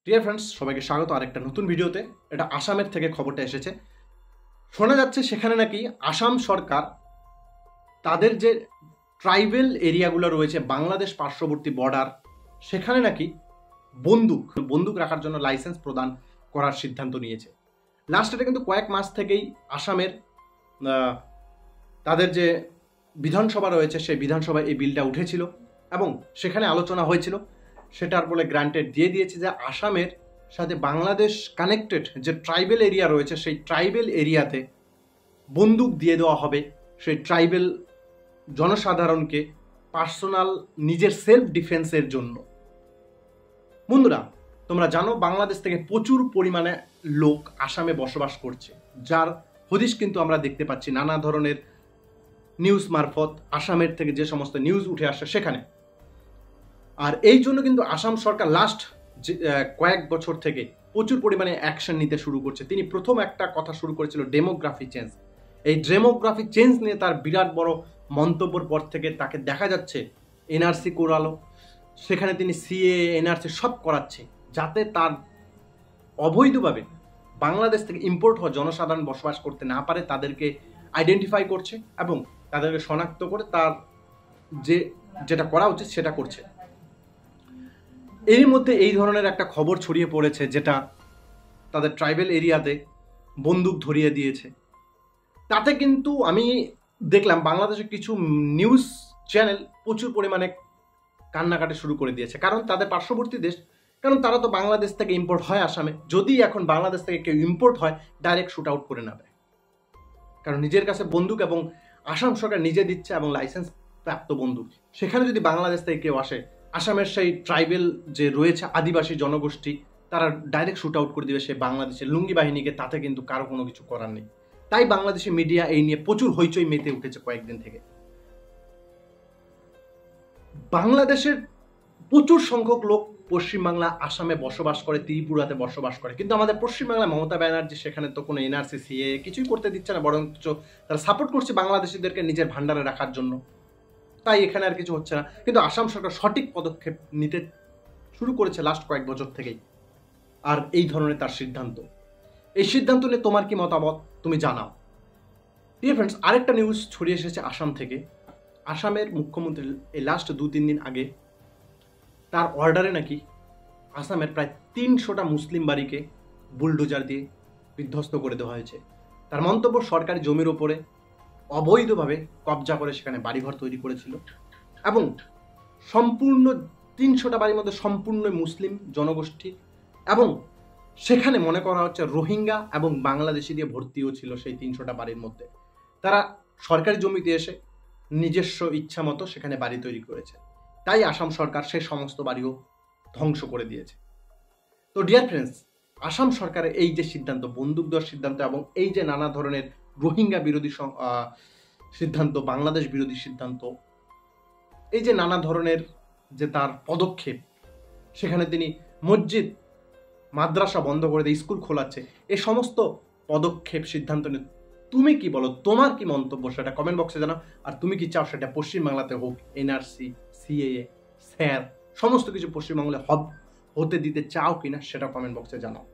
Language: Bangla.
ডিয়ার ফ্রেন্ডস, সবাইকে স্বাগত আরেকটা নতুন ভিডিওতে। এটা আসামের থেকে খবরটা এসেছে। শোনা যাচ্ছে সেখানে নাকি আসাম সরকার তাদের যে ট্রাইবেল এরিয়াগুলো রয়েছে বাংলাদেশ পার্শ্ববর্তী বর্ডার, সেখানে নাকি বন্দুক রাখার জন্য লাইসেন্স প্রদান করার সিদ্ধান্ত নিয়েছে। লাস্ট এটা কিন্তু কয়েক মাস থেকেই আসামের তাদের যে বিধানসভা রয়েছে সেই বিধানসভায় এই বিলটা উঠেছিল এবং সেখানে আলোচনা হয়েছিল। সেটার বলে গ্রান্টেড দিয়ে দিয়েছে যে আসামের সাথে বাংলাদেশ কানেক্টেড যে ট্রাইবেল এরিয়া রয়েছে সেই ট্রাইবেল এরিয়াতে বন্দুক দিয়ে দেওয়া হবে সেই ট্রাইবেল জনসাধারণকে পার্সোনাল নিজের সেলফ ডিফেন্সের জন্য। বন্ধুরা, তোমরা জানো বাংলাদেশ থেকে প্রচুর পরিমাণে লোক আসামে বসবাস করছে, যার হদিশ কিন্তু আমরা দেখতে পাচ্ছি নানা ধরনের নিউজ মারফত। আসামের থেকে যে সমস্ত নিউজ উঠে আসে সেখানে, আর এই জন্য কিন্তু আসাম সরকার লাস্ট কয়েক বছর থেকে প্রচুর পরিমাণে অ্যাকশন নিতে শুরু করছে। তিনি প্রথম একটা কথা শুরু করেছিল ডেমোগ্রাফি চেঞ্জ। এই ডেমোগ্রাফি চেঞ্জ নিয়ে তার বিরাট বড় মন্তব্যর পর থেকে তাকে দেখা যাচ্ছে এনআরসি করালো, সেখানে তিনি সিএ এনআরসি সব করাচ্ছে যাতে তার অবৈধভাবে বাংলাদেশ থেকে ইম্পোর্ট হওয়া জনসাধারণ বসবাস করতে না পারে, তাদেরকে আইডেন্টিফাই করছে এবং তাদেরকে শনাক্ত করে তার যেটা করা উচিত সেটা করছে। এরই মধ্যে এই ধরনের একটা খবর ছড়িয়ে পড়েছে যেটা তাদের ট্রাইবেল এরিয়াতে বন্দুক ধরিয়ে দিয়েছে। তাতে কিন্তু আমি দেখলাম বাংলাদেশের কিছু নিউজ চ্যানেল প্রচুর পরিমাণে কান্নাকাটি শুরু করে দিয়েছে, কারণ তাদের পার্শ্ববর্তী দেশ, কারণ তারা তো বাংলাদেশ থেকে ইম্পোর্ট হয় আসামে। যদি এখন বাংলাদেশ থেকে কেউ ইম্পোর্ট হয় ডাইরেক্ট শুট আউট করে নেবে, কারণ নিজের কাছে বন্দুক এবং আসাম সরকার নিজে দিচ্ছে এবং লাইসেন্স প্রাপ্ত বন্দুক। সেখানে যদি বাংলাদেশ থেকে কেউ আসে, আসামের সেই ট্রাইবেল যে রয়েছে আদিবাসী জনগোষ্ঠী, তারা ডাইরেক্ট শুট আউট করে দিবে সেই বাংলাদেশের লুঙ্গি বাহিনীকে। তাতে কিন্তু কারো কোনো কিছু করার নেই। তাই বাংলাদেশি মিডিয়া এই নিয়ে প্রচুর হইচই মেতে উঠেছে কয়েকদিন থেকে। বাংলাদেশের প্রচুর সংখ্যক লোক পশ্চিমবাংলা আসামে বসবাস করে, ত্রিপুরাতে বসবাস করে, কিন্তু আমাদের পশ্চিমবাংলা মমতা ব্যানার্জি সেখানে তো কোনো এনআরসি সিএ কিছুই করতে দিচ্ছে না, বরঞ্চ তারা সাপোর্ট করছে বাংলাদেশিদেরকে নিজের ভান্ডারে রাখার জন্য। তাই এখানে আর কিছু হচ্ছে না। কিন্তু আসাম সরকার সঠিক পদক্ষেপ নিতে শুরু করেছে লাস্ট কয়েক বছর থেকেই, আর এই ধরনের তার সিদ্ধান্ত। এই সিদ্ধান্ত নিয়ে তোমার কি মতামত তুমি জানাও। ডিয়ার ফ্রেন্ডস, আরেকটা নিউজ ছড়িয়ে এসেছে আসাম থেকে। আসামের মুখ্যমন্ত্রী এই লাস্ট 2-3 দিন আগে তার অর্ডারে নাকি আসামের প্রায় 300টা মুসলিম বাড়িকে বুলডোজার দিয়ে বিধ্বস্ত করে দেওয়া হয়েছে। তার মন্তব্য, সরকারি জমির ওপরে অবৈধভাবে কবজা করে সেখানে বাড়িঘর তৈরি করেছিল এবং সম্পূর্ণ 300টা বাড়ির মধ্যে সম্পূর্ণ মুসলিম জনগোষ্ঠী, এবং সেখানে মনে করা হচ্ছে রোহিঙ্গা এবং বাংলাদেশি দিয়ে ভর্তিও ছিল সেই 300টা বাড়ির মধ্যে। তারা সরকারি জমিতে এসে নিজস্ব ইচ্ছা মতো সেখানে বাড়ি তৈরি করেছে। তাই আসাম সরকার সেই সমস্ত বাড়িও ধ্বংস করে দিয়েছে। তো ডিয়ার ফ্রেন্ডস, আসাম সরকারের এই যে সিদ্ধান্ত, বন্দুক দেওয়ার সিদ্ধান্ত এবং এই যে নানা ধরনের রোহিঙ্গা বিরোধী সিদ্ধান্ত, বাংলাদেশ বিরোধী সিদ্ধান্ত, এই যে নানা ধরনের যে তার পদক্ষেপ, সেখানে তিনি মসজিদ মাদ্রাসা বন্ধ করে দিয়ে স্কুল খোলাচ্ছে, এই সমস্ত পদক্ষেপ সিদ্ধান্ত নিয়ে তুমি কি বলো, তোমার কি মন্তব্য সেটা কমেন্ট বক্সে জানাও। আর তুমি কি চাও সেটা পশ্চিমবাংলাতে হোক, এনআরসি সিএএ স্যার সমস্ত কিছু পশ্চিমবাংলায় হতে দিতে চাও কিনা সেটা কমেন্ট বক্সে জানাও।